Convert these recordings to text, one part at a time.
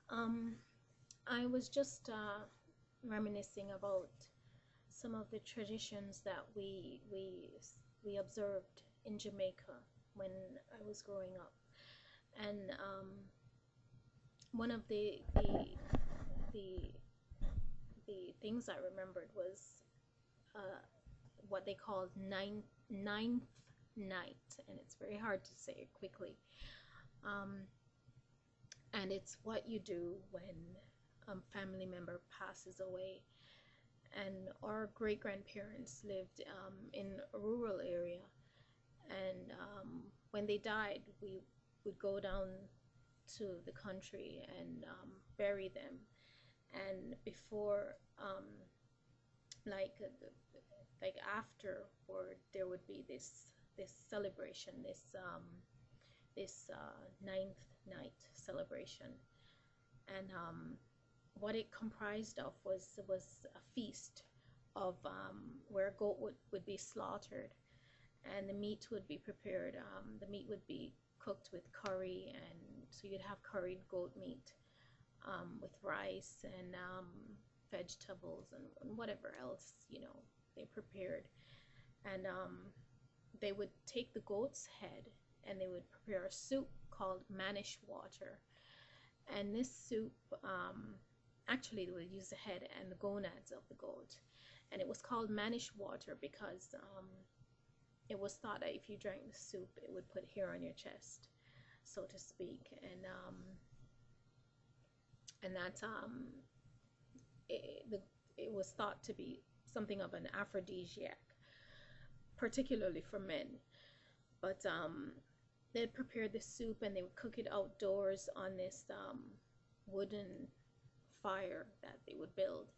um, I was just reminiscing about some of the traditions that we observed in Jamaica when I was growing up, and one of the the things I remembered was uh, what they called ninth night, and it's very hard to say it quickly. Um, and it's what you do when a family member passes away. And our great grandparents lived in a rural area, and when they died, we would go down to the country and bury them. And before, like like afterward, there would be this celebration, this ninth night celebration, and what it comprised of was a feast of where a goat would be slaughtered, and the meat would be prepared. The meat would be cooked with curry, and so you'd have curried goat meat with rice and vegetables and whatever else they prepared. And they would take the goat's head and they would prepare a soup called manish water. And this soup, actually, they would use the head and the gonads of the goat. And it was called manish water because it was thought that if you drank the soup, it would put hair on your chest, so to speak. And that it was thought to be something of an aphrodisiac, particularly for men. But they'd prepare the soup and they would cook it outdoors on this wooden fire that they would build.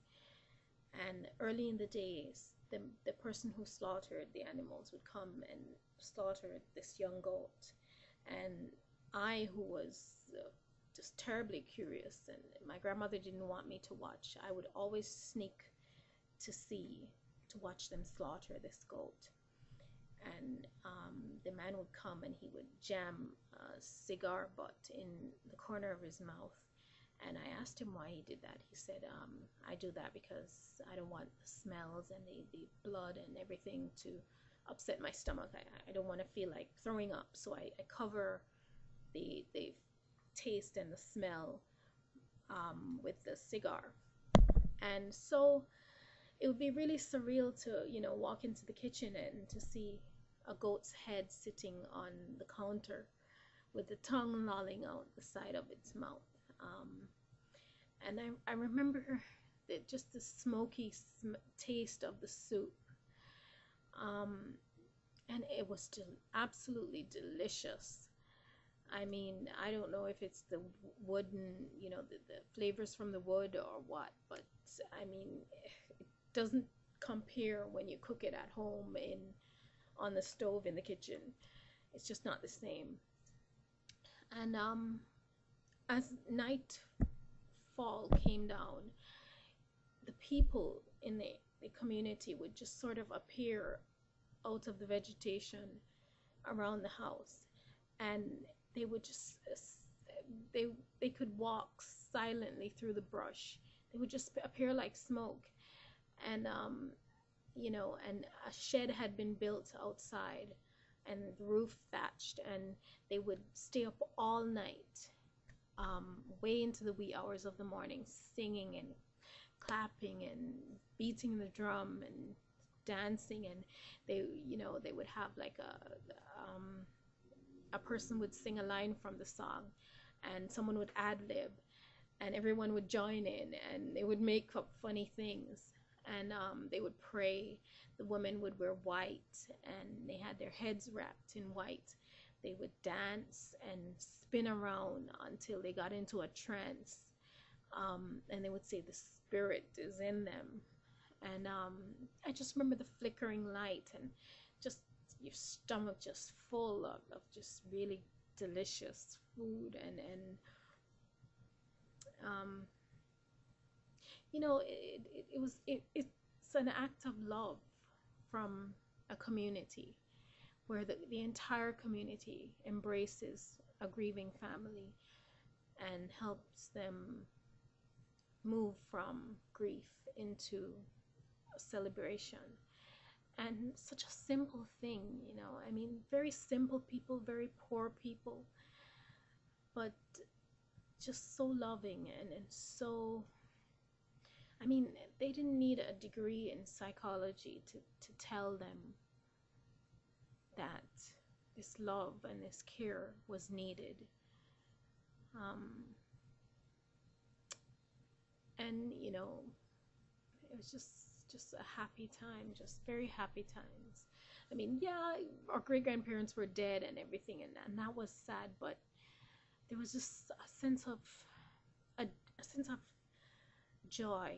And early in the days, the person who slaughtered the animals would come and slaughter this young goat. And I, who was just terribly curious, and my grandmother didn't want me to watch, I would always sneak to watch them slaughter this goat. And the man would come and he would jam a cigar butt in the corner of his mouth. And I asked him why he did that. He said, I do that because I don't want the smells and the blood and everything to upset my stomach. I don't want to feel like throwing up. So I cover the taste and the smell with the cigar. And so it would be really surreal to, walk into the kitchen and to see a goat's head sitting on the counter with the tongue lolling out the side of its mouth. And I remember just the smoky taste of the soup. And it was absolutely delicious. I mean, I don't know if it's the wooden, the flavors from the wood or what, but I mean, it doesn't compare when you cook it at home on the stove in the kitchen. It's just not the same. And as nightfall came down, the people in the community would just sort of appear out of the vegetation around the house, and they would just they could walk silently through the brush. They would just appear like smoke. And and a shed had been built outside and the roof thatched, and they would stay up all night, way into the wee hours of the morning, singing and clapping and beating the drum and dancing. And they would have like a person would sing a line from the song and someone would ad lib, and everyone would join in and they would make up funny things. And they would pray. The women would wear white and they had their heads wrapped in white. They would dance and spin around until they got into a trance. And they would say the spirit is in them. And I just remember the flickering light and just your stomach just full of just really delicious food. And it's an act of love from a community where the entire community embraces a grieving family. and helps them move from grief into celebration. And such a simple thing, you know, I mean, very simple people, very poor people, but just so loving, and so, I mean, they didn't need a degree in psychology to tell them that this love and this care was needed. Um, and you know, it was just a happy time, just very happy times. I mean, yeah, our great grandparents were dead and everything, and that was sad, but there was just a sense of joy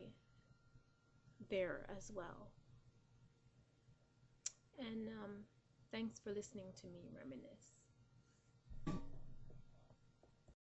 there as well. And thanks for listening to me reminisce.